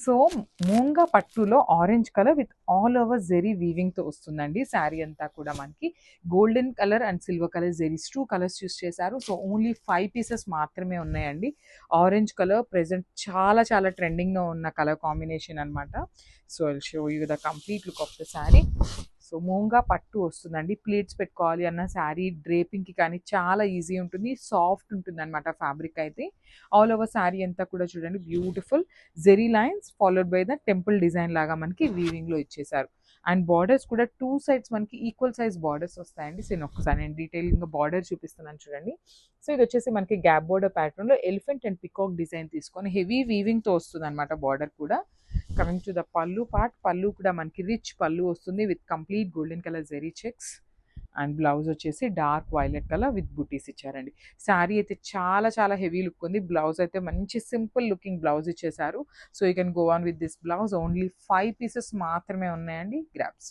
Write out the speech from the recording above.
So మూంగా పట్టులో orange colour with all over zari weaving తో వస్తుందండి. శారీ అంతా కూడా మనకి golden colour and silver colour zaris 2 colours use చేశారు. సో ఓన్లీ 5 పీసెస్ మాత్రమే ఉన్నాయండి. ఆరెంజ్ కలర్ ప్రెజెంట్ చాలా చాలా ట్రెండింగ్ లో ఉన్న కలర్ కాంబినేషన్ అన్నమాట. So I will show you the complete look of the sari. So Moonga పట్టు వస్తుందండి. ప్లీట్స్ పెట్టుకోవాలి అన్న శారీ డ్రేపింగ్కి కానీ చాలా ఈజీ ఉంటుంది. సాఫ్ట్ ఉంటుంది అనమాట ఫ్యాబ్రిక్ అయితే. ఆల్ ఓవర్ శారీ అంతా కూడా చూడండి beautiful zari lines followed by the temple design లాగా మనకి వీవింగ్ లో ఇచ్చేసారు. అండ్ బార్డర్స్ కూడా 2 సైడ్స్ మనకి ఈక్వల్ సైజ్ బార్డర్స్ వస్తాయండి. సో ఒక్కసారి నేను డీటెయిలింగ్ బార్డర్ చూపిస్తున్నాను చూడండి. సో ఇది వచ్చేసి మనకి గ్యాప్ బార్డర్ ప్యాటర్న్ లో ఎలిఫెంట్ అండ్ పికాక్ డిజైన్ తీసుకొని హెవీ వీవింగ్ తో వస్తుంది అనమాట బార్డర్ కూడా. Coming to the pallu part, pallu కూడా మనకి రిచ్ పల్లు వస్తుంది with complete golden colour zari checks. And blouse వచ్చేసి dark violet colour with butis ఇచ్చారండి. శారీ అయితే చాలా చాలా హెవీ లుక్ ఉంది. బ్లౌజ్ అయితే మంచి సింపుల్ లుకింగ్ బ్లౌజ్ ఇచ్చేసారు. So you can go on with this blouse. Only 5 pieces మాత్రమే ఉన్నాయండి. గ్రాబ్స్.